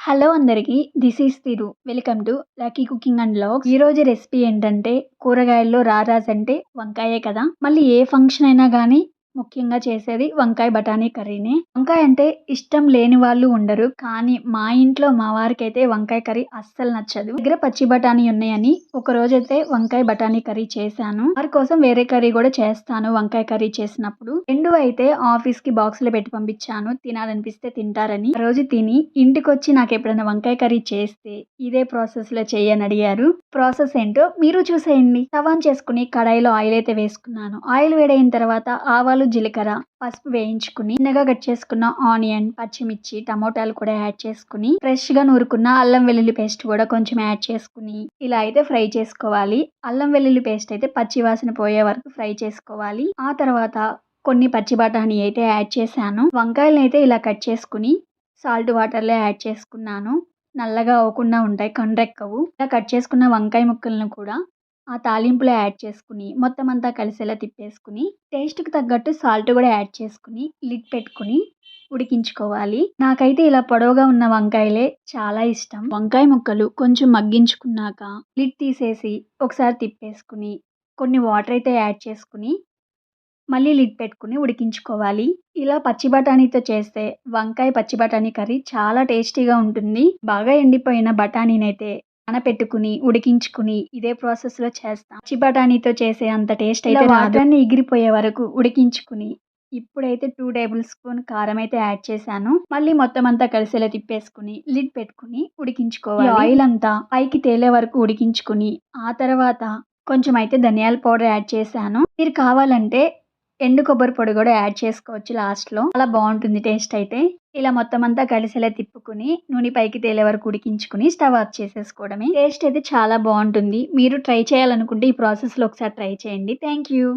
Hello అందరికి. This is Thiru. Welcome to lucky cooking and vlogs. ఈ రోజు రెసిపీ ఏంటంటే కూరగాయల్లో రారాజు అంటే వంకాయే కదా! మళ్ళీ ఏ ఫంక్షన్ అయినా గానీ ముఖ్యంగా చేసేది వంకాయ బఠానీ కర్రీనే. వంకాయ అంటే ఇష్టం లేని వాళ్ళు ఉండరు. కానీ మా ఇంట్లో మా వారికైతే వంకాయ కర్రీ అస్సలు నచ్చదు. దగ్గర పచ్చి బఠానీ ఉన్నాయని ఒకరోజైతే వంకాయ బఠానీ కర్రీ చేశాను. వారి కోసం వేరే కర్రీ కూడా చేస్తాను వంకాయ కర్రీ చేసినప్పుడు. 2 అయితే ఆఫీస్‌కి బాక్స్‌లో పెట్టి పంపించాను. తినాలనిపిస్తే తింటారని. ఆ రోజు తిని ఇంటికొచ్చి నాకెప్పుడైనా వంకాయ కర్రీ చేస్తే ఇదే ప్రాసెస్‌లో చెయ్యని అడిగారు. ప్రాసెస్ ఏంటో మీరు చూసేయండి. స్టవ్ ఆన్ చేసుకొని కడాయిలో ఆయిల్ అయితే వేసుకున్నాను. ఆయిల్ వేడైన తర్వాత ఆవాలు, జీలకర్ర, పసుపు వేయించుకుని చిన్నగా కట్ చేసుకున్న ఆనియన్, పచ్చిమిర్చి, టమోటాలు కూడా యాడ్ చేసుకుని ఫ్రెష్‌గా నూరుకున్న అల్లం వెల్లుల్లి పేస్ట్ కూడా కొంచెం యాడ్ చేసుకుని ఇలా అయితే ఫ్రై చేసుకోవాలి. అల్లం వెల్లుల్లి పేస్ట్ అయితే పచ్చి వాసన పోయే వరకు ఫ్రై చేసుకోవాలి. ఆ తర్వాత కొన్ని పచ్చి బఠానీ అయితే యాడ్ చేశాను. వంకాయలనైతే ఇలా కట్ చేసుకుని సాల్ట్ వాటర్‌లో యాడ్ చేసుకున్నాను. నల్లగా అవ్వకుండా ఉంటాయి. కండ్రెక్కవు. ఇలా కట్ చేసుకున్న వంకాయ ముక్కలను కూడా ఆ తాలింపులో యాడ్ చేసుకుని మొత్తం అంతా కలిసేలా తిప్పేసుకుని టేస్ట్‌కి తగ్గట్టు సాల్ట్ కూడా యాడ్ చేసుకుని లిడ్ పెట్టుకొని ఉడికించుకోవాలి. నాకైతే ఇలా పొడవుగా ఉన్న వంకాయలే చాలా ఇష్టం. వంకాయ ముక్కలు కొంచెం మగ్గించుకున్నాక లిడ్ తీసేసి ఒకసారి తిప్పేసుకుని కొన్ని వాటర్ అయితే యాడ్ చేసుకుని మళ్ళీ లిడ్ పెట్టుకొని ఉడికించుకోవాలి. ఇలా పచ్చి బఠానీతో చేస్తే వంకాయ పచ్చి బఠానీ కర్రీ చాలా టేస్టీగా ఉంటుంది. బాగా ఎండిపోయిన బఠానీనైతే నానపెట్టుకుని, ఉడికించుకుని ఇదే ప్రాసెస్‌లో చేస్తాం. పచ్చి బఠానీతో చేసే అంత టేస్ట్ అయితే రాదు. వాటరన్నీ ఎగిరిపోయే వరకు ఉడికించుకుని ఇప్పుడైతే 2 టేబుల్ స్పూన్ కారం అయితే యాడ్ చేశాను. మళ్ళీ మొత్తం అంతా కలిసేలా తిప్పేసుకుని లిడ్ పెట్టుకొని ఉడికించుకోవాలి. ఈ ఆయిల్ అంతా పైకి తేలే వరకు ఉడికించుకుని ఆ తర్వాత కొంచెం అయితే ధనియాల పౌడర్ యాడ్ చేశాను. మీరు కావాలంటే ఎండు కొబ్బరి పొడి కూడా యాడ్ చేసుకోవచ్చు లాస్ట్‌లో. చాలా బావుంటుంది టేస్ట్ అయితే. ఇలా మొత్తం అంతా కలిసేలా తిప్పుకొని నూనె పైకి తేలే వరకు ఉడికించుకొని స్టవ్ ఆఫ్ చేసేసుకోవడమే. టేస్ట్ అయితే చాలా బావుంటుంది. మీరు ట్రై చేయాలనుకుంటే ఈ ప్రాసెస్‌లో ఒకసారి ట్రై చేయండి. Thank you.